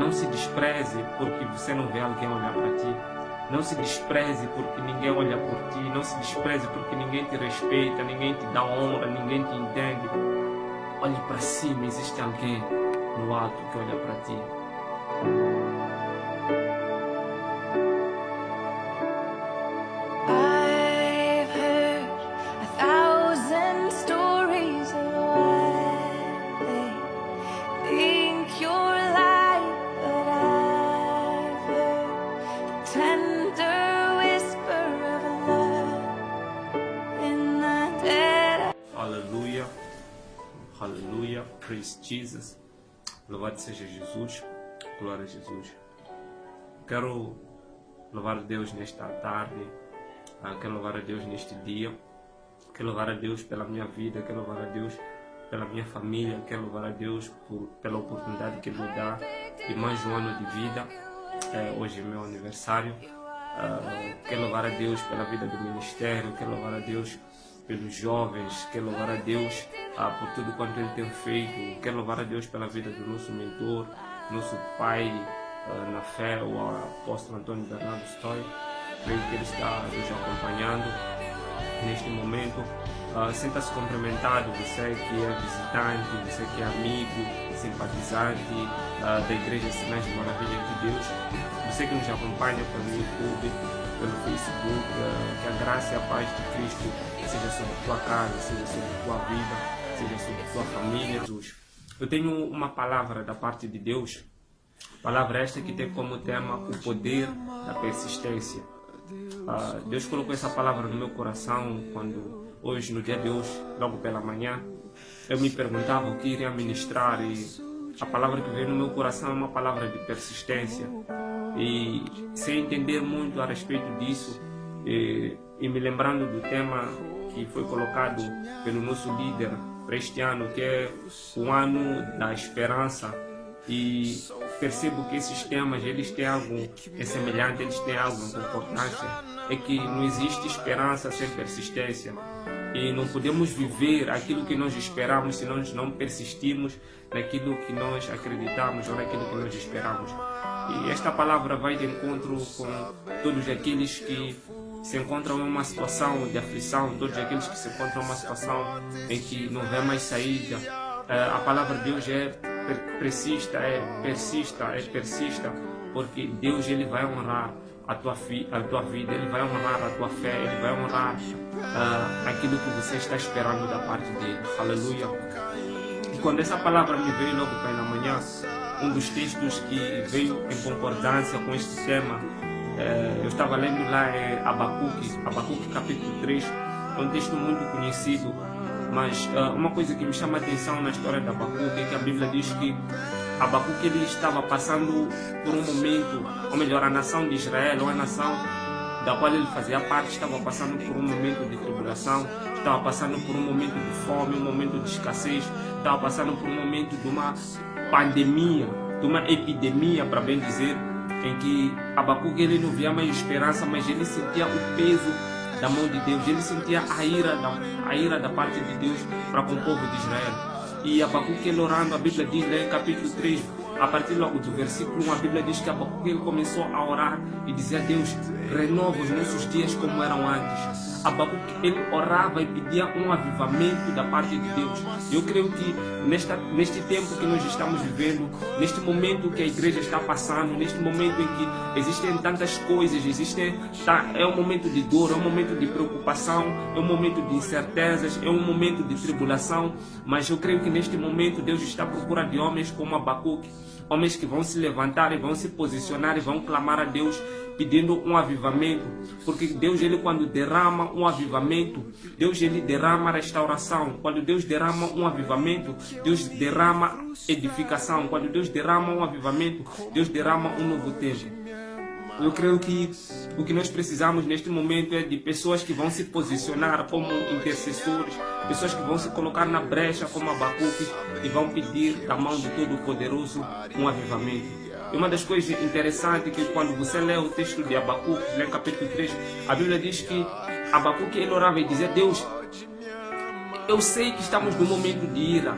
Não se despreze porque você não vê alguém olhar para ti. Não se despreze porque ninguém olha por ti. Não se despreze porque ninguém te respeita, ninguém te dá honra, ninguém te entende. Olhe para cima, existe alguém no alto que olha para ti. I've heard 1,000 stories of what they think you're like, but I've heard the tender whisper of love in the dead. Aleluia, aleluia, praise Jesus. Louvado seja Jesus, glória a Jesus. Quero louvar a Deus nesta tarde, quero louvar a Deus neste dia, quero louvar a Deus pela minha vida, quero louvar a Deus pela minha família, quero louvar a Deus pela oportunidade que Ele me dá de mais um ano de vida. Hoje é meu aniversário. Quero louvar a Deus pela vida do ministério, quero louvar a Deus pelos jovens, quero louvar a Deus por tudo quanto Ele tem feito, quero louvar a Deus pela vida do nosso mentor, nosso pai na fé, o apóstolo Antônio Bernardo Stoy. Creio que Ele está nos acompanhando neste momento. Sinta-se cumprimentado, você que é visitante, você que é amigo, simpatizante da Igreja Sinais de Maravilha de Deus, você que nos acompanha pelo YouTube, pelo Facebook, que a graça e a paz de Cristo seja sobre tua casa, seja sobre tua vida, seja sobre tua família. Jesus. Eu tenho uma palavra da parte de Deus, palavra esta que tem como tema o poder da persistência. Deus colocou essa palavra no meu coração quando hoje, no dia de hoje, logo pela manhã, eu me perguntava o que iria ministrar e a palavra que veio no meu coração é uma palavra de persistência. E sem entender muito a respeito disso e me lembrando do tema que foi colocado pelo nosso líder para este ano, que é o ano da esperança, e percebo que esses temas eles têm algo semelhante, eles têm algo em concordância, é que não existe esperança sem persistência. E não podemos viver aquilo que nós esperamos se nós não persistirmos naquilo que nós acreditamos ou naquilo que nós esperamos. E esta palavra vai de encontro com todos aqueles que se encontram em uma situação de aflição, todos aqueles que se encontram em uma situação em que não vê mais saída. A palavra de Deus persista, porque Deus ele vai honrar a tua vida, Ele vai honrar a tua fé, Ele vai honrar aquilo que você está esperando da parte dEle. Aleluia. E quando essa palavra me veio logo pela manhã, um dos textos que veio em concordância com este tema, eu estava lendo lá Abacuque capítulo 3, é um texto muito conhecido, mas uma coisa que me chama a atenção na história de Abacuque é que a Bíblia diz que Abacuque ele estava passando por um momento, ou melhor, a nação de Israel, ou a nação da qual ele fazia parte, estava passando por um momento de tribulação, estava passando por um momento de fome, um momento de escassez, estava passando por um momento de uma pandemia, de uma epidemia, para bem dizer, em que Abacuque ele não via mais esperança, mas ele sentia o peso da mão de Deus, ele sentia a ira da parte de Deus para com o povo de Israel. E Abacuque ele orando, a Bíblia diz lá em capítulo 3, a partir logo do versículo 1, a Bíblia diz que Abacuque ele começou a orar e dizia a Deus, renova os nossos dias como eram antes. Abacuque ele orava e pedia um avivamento da parte de Deus. Eu creio que neste tempo que nós estamos vivendo, neste momento que a igreja está passando, neste momento em que existem tantas coisas, é um momento de dor, é um momento de preocupação, é um momento de incertezas, é um momento de tribulação, mas eu creio que neste momento Deus está à procura de homens como Abacuque, homens que vão se levantar e vão se posicionar e vão clamar a Deus pedindo um avivamento, porque Deus ele quando derrama um avivamento, Deus ele derrama restauração. Quando Deus derrama um avivamento, Deus derrama edificação. Quando Deus derrama um avivamento, Deus derrama um novo tempo. Eu creio que o que nós precisamos neste momento é de pessoas que vão se posicionar como intercessores, pessoas que vão se colocar na brecha como Abacuque e vão pedir da mão do Todo-Poderoso um avivamento. E uma das coisas interessantes é que quando você lê o texto de Abacuque, lê o capítulo 3, a Bíblia diz que Abacuque ele orava e dizia, Deus, eu sei que estamos num momento de ira,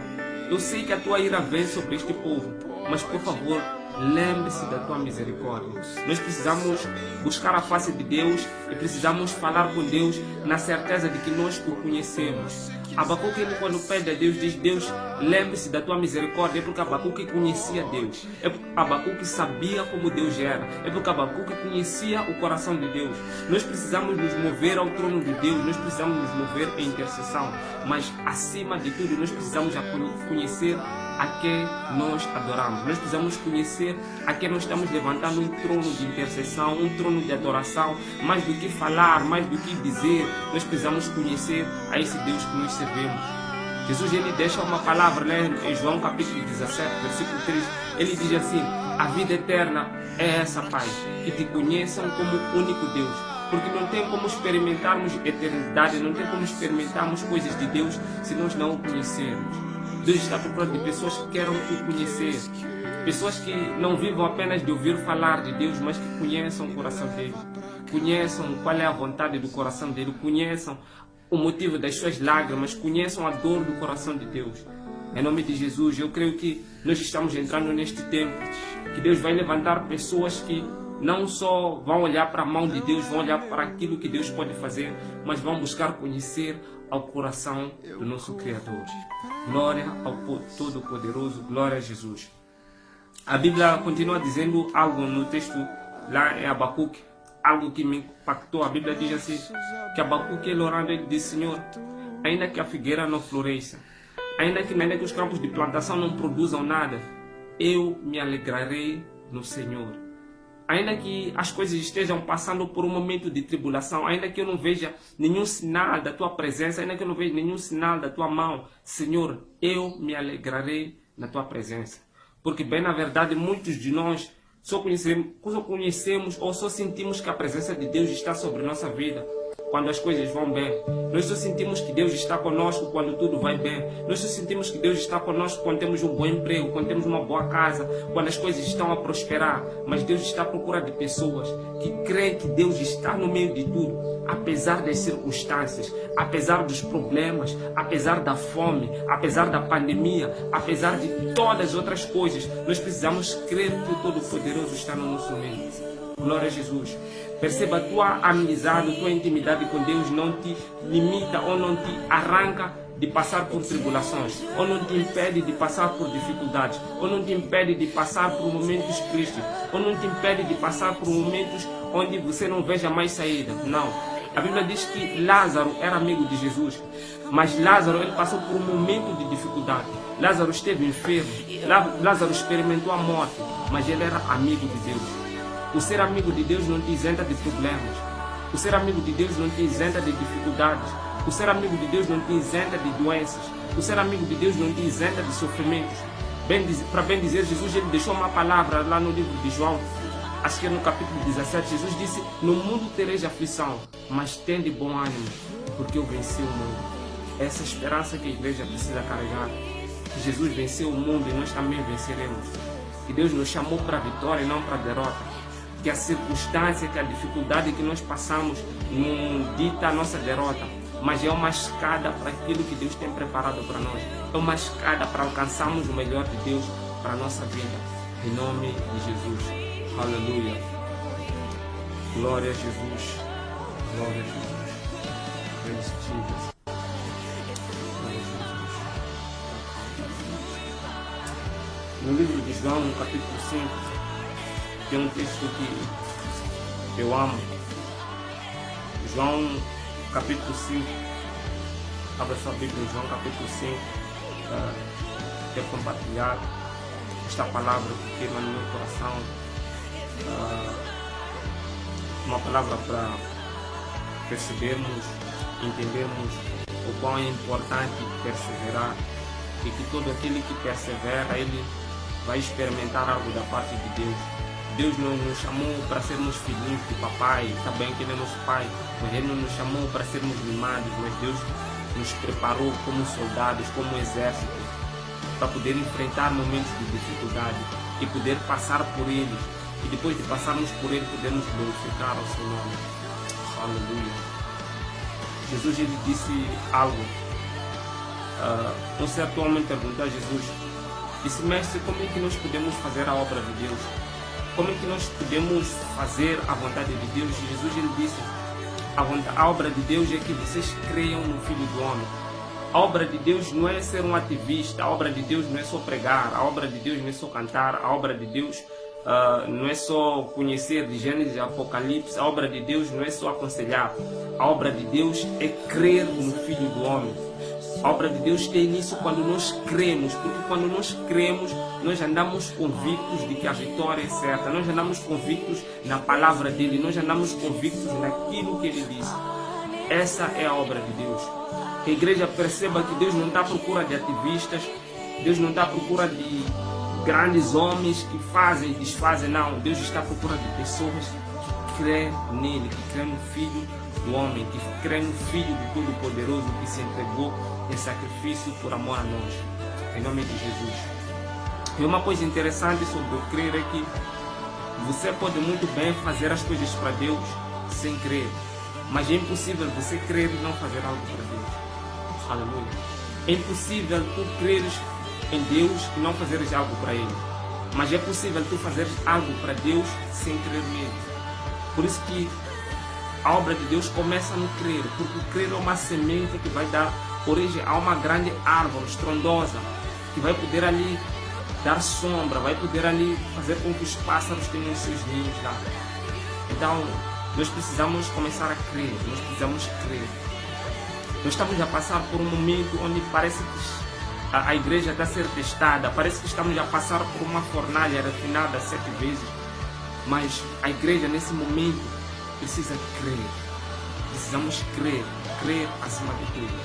eu sei que a tua ira vem sobre este povo, mas por favor, lembre-se da tua misericórdia. Nós precisamos buscar a face de Deus e precisamos falar com Deus na certeza de que nós o conhecemos. Abacuque, quando pede a Deus, diz: Deus, lembre-se da tua misericórdia. É porque Abacuque conhecia Deus. É porque Abacuque sabia como Deus era. É porque Abacuque conhecia o coração de Deus. Nós precisamos nos mover ao trono de Deus. Nós precisamos nos mover em intercessão. Mas, acima de tudo, nós precisamos conhecer a quem nós adoramos. Nós precisamos conhecer a quem nós estamos levantando um trono de intercessão, um trono de adoração. Mais do que falar, mais do que dizer, nós precisamos conhecer a esse Deus que nós servimos. Jesus, ele deixa uma palavra, né, em João capítulo 17, versículo 3. Ele diz assim: a vida eterna é essa, Pai, que te conheçam como único Deus. Porque não tem como experimentarmos eternidade, não tem como experimentarmos coisas de Deus se nós não o conhecermos. Deus está procurando de pessoas que queiram o conhecer. Pessoas que não vivam apenas de ouvir falar de Deus, mas que conheçam o coração dele. Conheçam qual é a vontade do coração dele. Conheçam o motivo das suas lágrimas. Conheçam a dor do coração de Deus. Em nome de Jesus, eu creio que nós estamos entrando neste tempo. Que Deus vai levantar pessoas que não só vão olhar para a mão de Deus, vão olhar para aquilo que Deus pode fazer, mas vão buscar conhecer ao coração do nosso Criador. Glória ao Todo-Poderoso, glória a Jesus. A Bíblia continua dizendo algo no texto lá em Abacuque, algo que me impactou. A Bíblia diz assim, que Abacuque, ele orando, ele disse: Senhor, ainda que a figueira não floresça, ainda que os campos de plantação não produzam nada, eu me alegrarei no Senhor. Ainda que as coisas estejam passando por um momento de tribulação, ainda que eu não veja nenhum sinal da tua presença, ainda que eu não veja nenhum sinal da tua mão, Senhor, eu me alegrarei na tua presença. Porque, bem na verdade, muitos de nós só conhecemos ou só sentimos que a presença de Deus está sobre nossa vida quando as coisas vão bem. Nós só sentimos que Deus está conosco quando tudo vai bem. Nós só sentimos que Deus está conosco quando temos um bom emprego, quando temos uma boa casa, quando as coisas estão a prosperar. Mas Deus está à procura de pessoas que creem que Deus está no meio de tudo, apesar das circunstâncias, apesar dos problemas, apesar da fome, apesar da pandemia, apesar de todas as outras coisas. Nós precisamos crer que o Todo-Poderoso está no nosso meio. Glória a Jesus. Perceba, a tua amizade, a tua intimidade com Deus não te limita ou não te arranca de passar por tribulações, ou não te impede de passar por dificuldades, ou não te impede de passar por momentos tristes, ou não te impede de passar por momentos onde você não veja mais saída. Não. A Bíblia diz que Lázaro era amigo de Jesus, mas Lázaro, ele passou por um momento de dificuldade. Lázaro esteve enfermo, Lázaro experimentou a morte, mas ele era amigo de Deus. O ser amigo de Deus não te isenta de problemas. O ser amigo de Deus não te isenta de dificuldades. O ser amigo de Deus não te isenta de doenças. O ser amigo de Deus não te isenta de sofrimentos. Para bem dizer, Jesus, ele deixou uma palavra lá no livro de João, acho que é no capítulo 17, Jesus disse: no mundo tereis aflição, mas tende bom ânimo, porque eu venci o mundo. Essa esperança que a igreja precisa carregar. Que Jesus venceu o mundo e nós também venceremos. Que Deus nos chamou para a vitória e não para a derrota. Que a circunstância, que a dificuldade que nós passamos não dita a nossa derrota, mas é uma escada para aquilo que Deus tem preparado para nós. É uma escada para alcançarmos o melhor de Deus para a nossa vida. Em nome de Jesus. Aleluia. Glória a Jesus. Glória a Jesus. Praise Jesus. Glória a Jesus. No livro de João, no capítulo 5, tem um texto que eu amo. João capítulo 5. Abra sua Bíblia em João capítulo 5. Quero compartilhar esta palavra que queima no meu coração. Uma palavra para percebermos, entendermos o quão é importante perseverar. E que todo aquele que persevera, ele vai experimentar algo da parte de Deus. Deus não nos chamou para sermos filhinhos de papai, está bem que ele é nosso pai, mas Ele não nos chamou para sermos mimados, mas Deus nos preparou como soldados, como exército, para poder enfrentar momentos de dificuldade e poder passar por eles, e depois de passarmos por eles, podermos glorificar ao seu nome. Aleluia. Jesus, ele disse algo. Um certo homem perguntou a Jesus: Disse, mestre, como é que nós podemos fazer a obra de Deus? Como é que nós podemos fazer a vontade de Deus? E Jesus ele disse, a obra de Deus é que vocês creiam no Filho do Homem. A obra de Deus não é ser um ativista, a obra de Deus não é só pregar, a obra de Deus não é só cantar, a obra de Deus não é só conhecer de Gênesis e Apocalipse, a obra de Deus não é só aconselhar, a obra de Deus é crer no Filho do Homem. A obra de Deus tem início quando nós cremos, porque quando nós cremos, nós andamos convictos de que a vitória é certa, nós andamos convictos na palavra dele, nós andamos convictos naquilo que ele disse. Essa é a obra de Deus. Que a igreja perceba que Deus não está à procura de ativistas, Deus não está à procura de grandes homens que fazem e desfazem, não. Deus está à procura de pessoas que creem nele, que creem no Filho do Homem, que creem no Filho do Todo-Poderoso, que se entregou em sacrifício por amor a nós, em nome de Jesus. E uma coisa interessante sobre o crer é que você pode muito bem fazer as coisas para Deus sem crer, mas é impossível você crer e não fazer algo para Deus. Aleluia. É impossível tu creres em Deus e não fazeres algo para Ele, mas é possível tu fazeres algo para Deus sem crer nele. Por isso que a obra de Deus começa no crer, porque o crer é uma semente que vai dar origem a uma grande árvore estrondosa, que vai poder ali dar sombra, vai poder ali fazer com que os pássaros tenham seus ninhos lá. Então, nós precisamos começar a crer, nós precisamos crer. Nós estamos a passar por um momento onde parece que a igreja está a ser testada, parece que estamos a passar por uma fornalha refinada 7 vezes, mas a igreja nesse momento precisa crer. Precisamos crer, crer acima de tudo,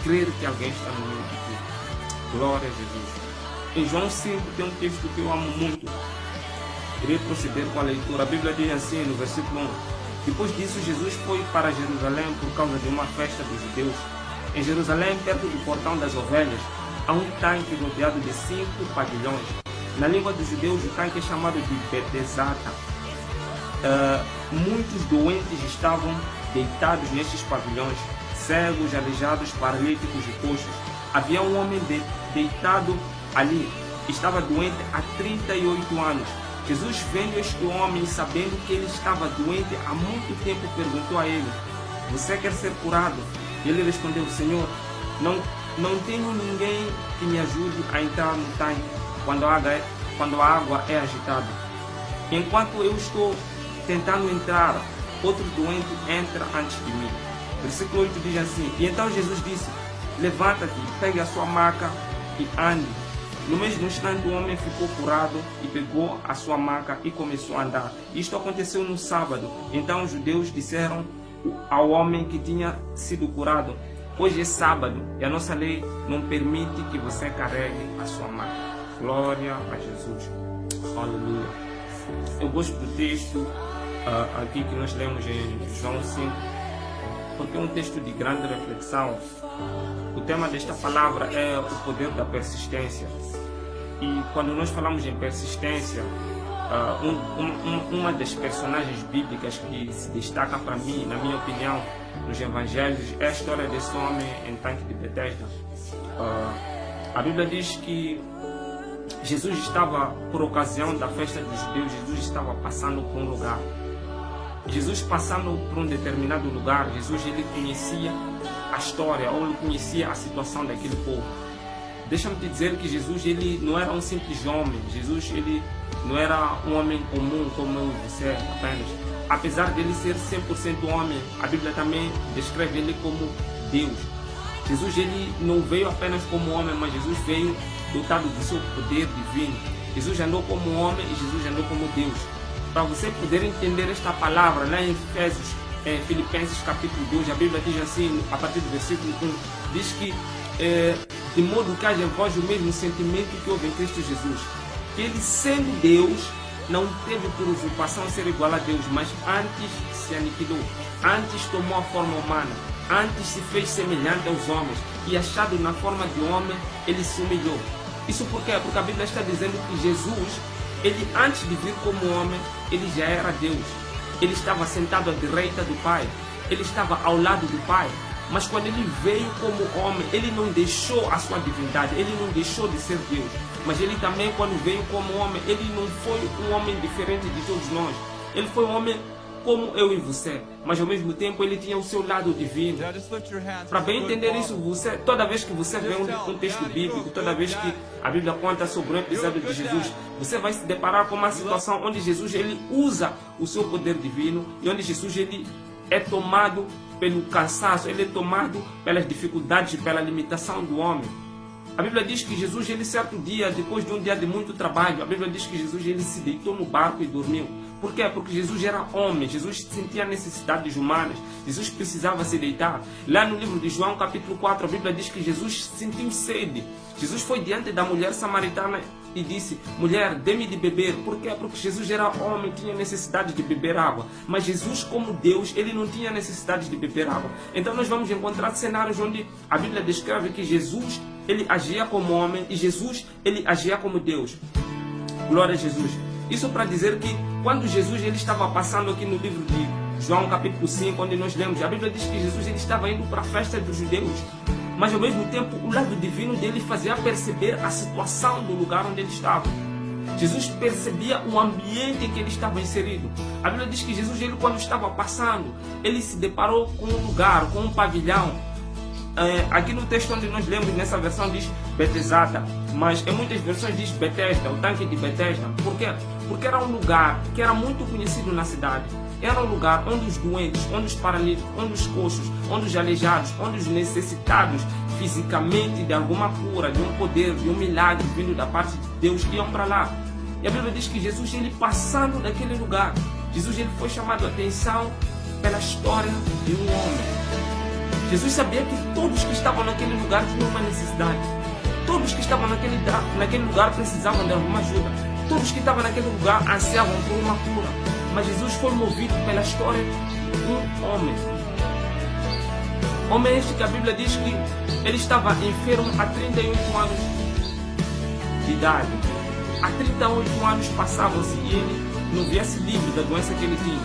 crer que alguém está no meio de tudo. Glória a Jesus. Em João 5 tem um texto que eu amo muito. Irei proceder com a leitura. A Bíblia diz assim no versículo 1: depois disso Jesus foi para Jerusalém por causa de uma festa dos judeus. Em Jerusalém, perto do portão das ovelhas, há um tanque rodeado de 5 pavilhões. Na língua dos judeus, o tanque é chamado de Betesata. Muitos doentes estavam deitados nestes pavilhões, cegos, aleijados, paralíticos e coxos. Havia um homem deitado ali, estava doente há 38 anos. Jesus, vendo este homem e sabendo que ele estava doente há muito tempo, perguntou a ele: você quer ser curado? Ele respondeu: Senhor, não tenho ninguém que me ajude a entrar no tanque quando a água é agitada. Enquanto eu estou tentando entrar, outro doente entra antes de mim. Versículo 8 diz assim: e então Jesus disse: levanta-te, pegue a sua maca e ande. No mesmo instante o homem ficou curado e pegou a sua maca e começou a andar. Isto aconteceu no sábado. Então os judeus disseram ao homem que tinha sido curado: hoje é sábado e a nossa lei não permite que você carregue a sua maca. Glória a Jesus. Aleluia. Eu gosto do texto aqui que nós lemos em João 5, porque é um texto de grande reflexão. O tema desta palavra é o poder da persistência. E quando nós falamos em persistência, uma das personagens bíblicas que se destaca para mim, na minha opinião, nos evangelhos, é a história desse homem em tanque de Betesda. A Bíblia diz que Jesus estava, por ocasião da festa dos judeus, Jesus estava passando por um lugar. Jesus passando por um determinado lugar, Jesus ele conhecia a história, ou ele conhecia a situação daquele povo. Deixa-me te dizer que Jesus ele não era um simples homem. Jesus ele não era um homem comum como eu e você apenas. Apesar dele ser 100% homem, a Bíblia também descreve ele como Deus. Jesus ele não veio apenas como homem, mas Jesus veio dotado do seu poder divino. Jesus andou como homem e Jesus andou como Deus. Para você poder entender esta palavra, lá em Filipenses capítulo 2, a Bíblia diz assim, a partir do versículo 1, diz que de modo que haja em vós o mesmo sentimento que houve em Cristo Jesus, que ele, sendo Deus, não teve por usurpação ser igual a Deus, mas antes se aniquilou, antes tomou a forma humana, antes se fez semelhante aos homens, e achado na forma de homem, ele se humilhou. Isso por quê? Porque a Bíblia está dizendo que Jesus, ele antes de vir como homem, ele já era Deus. Ele estava sentado à direita do Pai, ele estava ao lado do Pai. Mas quando ele veio como homem, ele não deixou a sua divindade, ele não deixou de ser Deus, mas ele também, quando veio como homem, ele não foi um homem diferente de todos nós. Ele foi um homem como eu e você, mas ao mesmo tempo ele tinha o seu lado divino. Para bem entender isso, toda vez que você vê um texto bíblico, toda vez que a Bíblia conta sobre um episódio de Jesus, você vai se deparar com uma situação onde Jesus ele usa o seu poder divino e onde Jesus ele é tomado pelo cansaço, ele é tomado pelas dificuldades e pela limitação do homem. A Bíblia diz que Jesus, ele certo dia, depois de um dia de muito trabalho, a Bíblia diz que Jesus ele se deitou no barco e dormiu. Por quê? Porque Jesus era homem, Jesus sentia necessidades humanas, Jesus precisava se deitar. Lá no livro de João, capítulo 4, a Bíblia diz que Jesus sentiu sede. Jesus foi diante da mulher samaritana e disse: mulher, dê-me de beber. Por quê? Porque Jesus era homem, tinha necessidade de beber água. Mas Jesus, como Deus, ele não tinha necessidade de beber água. Então nós vamos encontrar cenários onde a Bíblia descreve que Jesus, ele agia como homem e Jesus, ele agia como Deus. Glória a Jesus. Isso para dizer que quando Jesus ele estava passando aqui no livro de João capítulo 5, onde nós lemos, a Bíblia diz que Jesus ele estava indo para a festa dos judeus. Mas ao mesmo tempo o lado divino dele fazia perceber a situação do lugar onde ele estava. Jesus percebia o ambiente em que ele estava inserido. A Bíblia diz que Jesus ele, quando estava passando, ele se deparou com um lugar, com um pavilhão. Aqui no texto onde nós lemos, nessa versão diz Betesda, mas em muitas versões diz Betesda, o tanque de Betesda. Por quê? Porque era um lugar que era muito conhecido na cidade. Era um lugar onde os doentes, onde os paralíticos, onde os coxos, onde os aleijados, onde os necessitados fisicamente de alguma cura, de um poder, de um milagre vindo da parte de Deus, iam para lá. E a Bíblia diz que Jesus, ele passando daquele lugar, Jesus ele foi chamado a atenção pela história de um homem. Jesus sabia que todos que estavam naquele lugar tinham uma necessidade. Todos que estavam naquele lugar precisavam de alguma ajuda. Todos que estavam naquele lugar ansiavam por uma cura. Mas Jesus foi movido pela história de um homem. Homem este que a Bíblia diz que ele estava enfermo há 38 anos de idade. Há 38 anos passavam-se e ele não via-se livre da doença que ele tinha.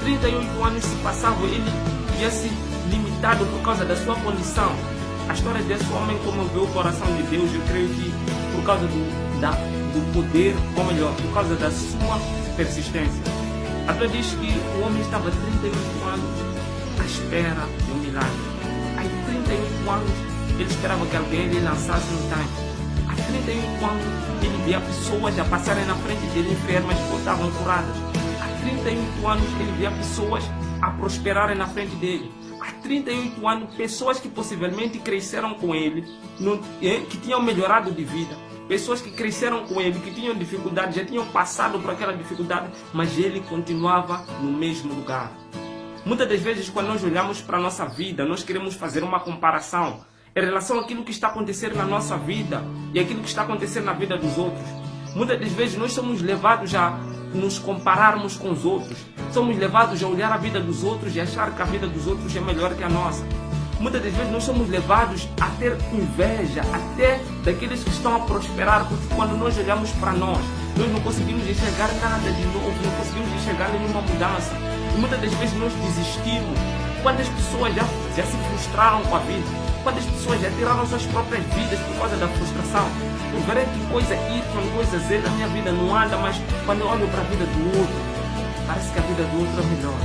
38 anos se passavam e ele via-se limitado por causa da sua condição. A história desse homem comoveu o coração de Deus. Eu creio que por causa do poder, ou melhor, por causa da sua persistência. A Bíblia diz que o homem estava 38 anos à espera de um milagre. Há 38 anos ele esperava que alguém lhe lançasse no tanque. Há 38 anos ele via pessoas a passarem na frente dele enfermas que voltavam curadas. Há 38 anos ele via pessoas a prosperarem na frente dele. Há 38 anos, pessoas que possivelmente cresceram com ele, que tinham melhorado de vida, pessoas que cresceram com ele, que tinham dificuldade, já tinham passado por aquela dificuldade, mas ele continuava no mesmo lugar. Muitas das vezes, quando nós olhamos para a nossa vida, nós queremos fazer uma comparação em relação àquilo que está acontecendo na nossa vida e aquilo que está acontecendo na vida dos outros. Muitas das vezes nós somos levados a nos compararmos com os outros. Somos levados a olhar a vida dos outros e achar que a vida dos outros é melhor que a nossa. Muitas das vezes nós somos levados a ter inveja até daqueles que estão a prosperar, porque quando nós olhamos para nós não conseguimos enxergar nada de novo, não conseguimos enxergar nenhuma mudança. E muitas das vezes nós desistimos. Quantas pessoas já se frustraram com a vida? Quantas pessoas já tiraram suas próprias vidas por causa da frustração? Por verem que coisa Y, coisa Z na minha vida não anda, mas quando eu olho para a vida do outro, parece que a vida do outro é melhor.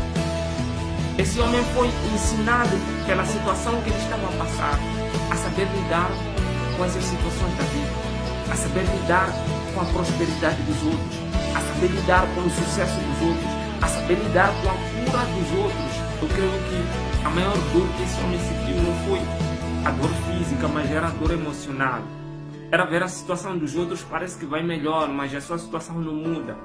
Esse homem foi ensinado pela situação que ele estava a passar, a saber lidar com essas situações da vida, a saber lidar com a prosperidade dos outros, a saber lidar com o sucesso dos outros, a saber lidar com a cura dos outros. Eu creio que a maior dor que esse homem sentiu não foi a dor física, mas era a dor emocional. Era ver a situação dos outros, parece que vai melhor, mas a sua situação não muda.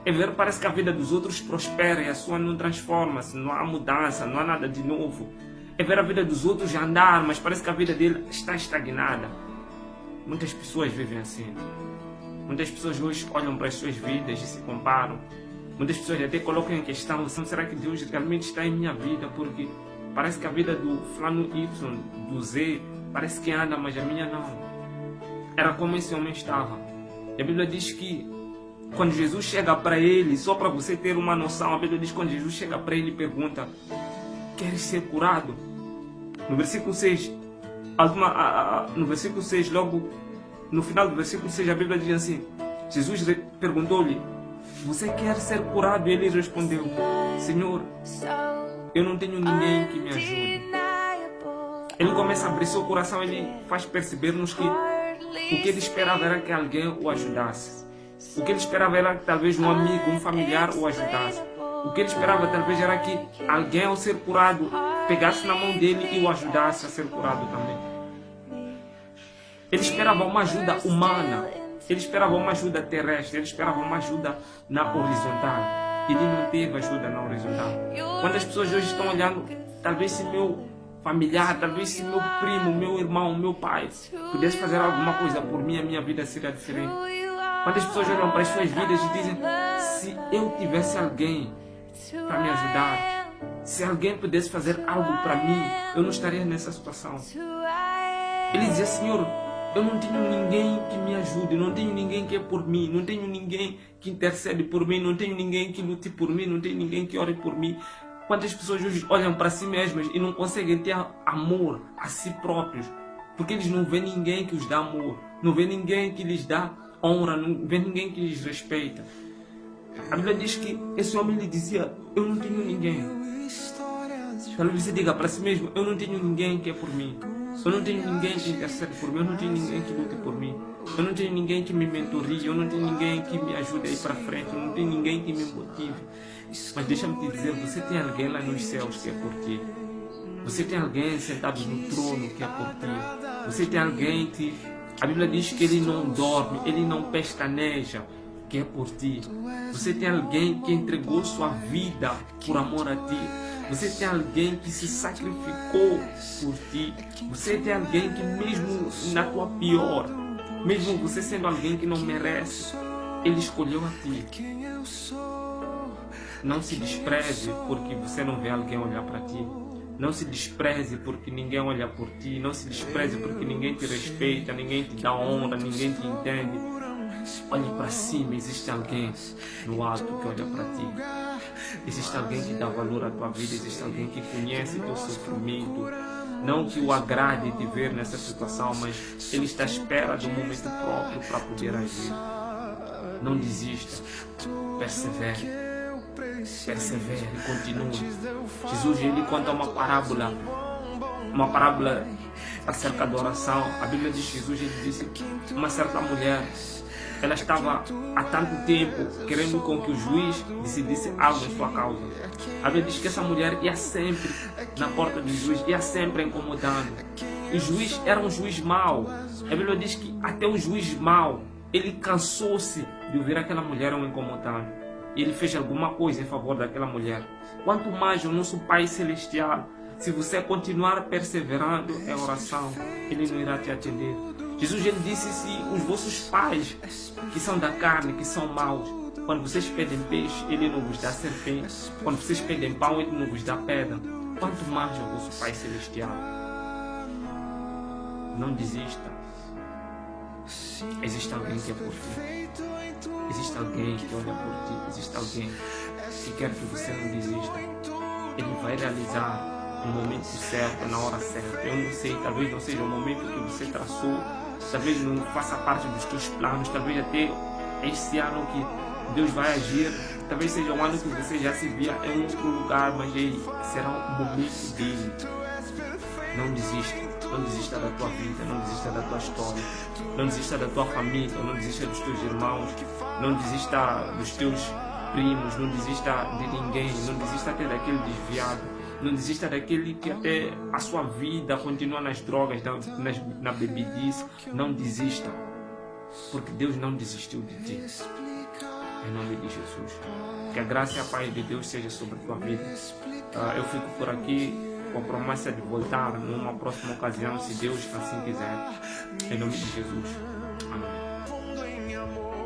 É ver, parece que a vida dos outros prospera e a sua não transforma-se, não há mudança, não há nada de novo. É ver a vida dos outros andar, mas parece que a vida dele está estagnada. Muitas pessoas vivem assim. Muitas pessoas hoje olham para as suas vidas e se comparam. Muitas pessoas até colocam em questão: será que Deus realmente está em minha vida? Porque parece que a vida do fulano Y, do Z, parece que anda, mas a minha não. Era como esse homem estava. E a Bíblia diz que quando Jesus chega para ele, só para você ter uma noção, a Bíblia diz que quando Jesus chega para ele e pergunta: queres ser curado? No versículo 6, logo no final do versículo 6, a Bíblia diz assim: Jesus perguntou-lhe: você quer ser curado? E ele respondeu: Senhor, eu não tenho ninguém que me ajude. Ele começa a abrir seu coração, ele faz perceber-nos que o que ele esperava era que alguém o ajudasse. O que ele esperava era que talvez um amigo, um familiar o ajudasse. O que ele esperava talvez era que alguém, ao ser curado, pegasse na mão dele e o ajudasse a ser curado também. Ele esperava uma ajuda humana. Ele esperava uma ajuda terrestre. Ele esperava uma ajuda na horizontal. Ele não teve ajuda na horizontal. Quando as pessoas hoje estão olhando, talvez se meu familiar, talvez se meu primo, meu irmão, meu pai pudesse fazer alguma coisa por mim, a minha vida seria diferente. Quando as pessoas olham para as suas vidas e dizem: se eu tivesse alguém para me ajudar, se alguém pudesse fazer algo para mim, eu não estaria nessa situação. Ele dizia: Senhor, eu não tenho ninguém que me ajude, não tenho ninguém que é por mim, não tenho ninguém que intercede por mim, não tenho ninguém que lute por mim, não tenho ninguém que ore por mim. Quantas pessoas hoje olham para si mesmas e não conseguem ter amor a si próprios, porque eles não vêem ninguém que os dá amor, não vêem ninguém que lhes dá honra, não vêem ninguém que lhes respeita. A Bíblia diz que esse homem lhe dizia: eu não tenho ninguém. Talvez você diga para si mesmo: eu não tenho ninguém que é por mim. Eu não tenho ninguém que intercede por mim. Eu não tenho ninguém que lute por mim. Eu não tenho ninguém que me mentorie. Eu não tenho ninguém que me ajude a ir para frente. Eu não tenho ninguém que me motive. Mas deixa-me te dizer, você tem alguém lá nos céus que é por ti. Você tem alguém sentado no trono que é por ti. Você tem alguém que a Bíblia diz que ele não dorme, ele não pestaneja, que é por ti. Você tem alguém que entregou sua vida por amor a ti. Você tem alguém que se sacrificou por ti. Você tem alguém que mesmo na tua pior, mesmo você sendo alguém que não merece, ele escolheu a ti. Não se despreze porque você não vê alguém olhar para ti. Não se despreze porque ninguém olha por ti. Não se despreze porque ninguém te respeita, ninguém te dá honra, ninguém te entende. Olhe para cima, existe alguém no alto que olha para ti. Existe alguém que dá valor à tua vida, existe alguém que conhece teu sofrimento. Não que o agrade te ver nessa situação, mas ele está à espera do momento próprio para poder agir. Não desista, persevere. Persevere, continue. Jesus, ele conta uma parábola acerca da oração. A Bíblia diz que Jesus, ele disse que uma certa mulher, ela estava há tanto tempo querendo com que o juiz decidisse algo em sua causa. A Bíblia diz que essa mulher ia sempre na porta do juiz, ia sempre incomodando. O juiz era um juiz mau. A Bíblia diz que até o juiz mau, ele cansou-se de ouvir aquela mulher o incomodando. E ele fez alguma coisa em favor daquela mulher. Quanto mais o nosso Pai Celestial, se você continuar perseverando em oração, ele não irá te atender. Jesus, ele disse: se os vossos pais, que são da carne, que são maus, quando vocês pedem peixe, ele não vos dá serpente. Quando vocês pedem pão, ele não vos dá pedra. Quanto mais o vosso Pai Celestial. Não desista. Existe alguém que é por ti. Existe alguém que olha por ti. Existe alguém que quer que você não desista. Ele vai realizar no momento certo, na hora certa. Eu não sei, talvez não seja o momento que você traçou, talvez não faça parte dos teus planos, talvez até esse ano que Deus vai agir, talvez seja um ano que você já se via em outro lugar, mas aí será o momento dele. Não desista. Não desista da tua vida, não desista da tua história, não desista da tua família, não desista dos teus irmãos, não desista dos teus primos, não desista de ninguém, não desista até daquele desviado, não desista daquele que até a sua vida continua nas drogas, na bebidice. Não desista, porque Deus não desistiu de ti. Em nome de Jesus. Que a graça e a paz de Deus seja sobre a tua vida. Eu fico por aqui com a promessa de voltar numa próxima ocasião, se Deus assim quiser. Em nome de Jesus. Amém.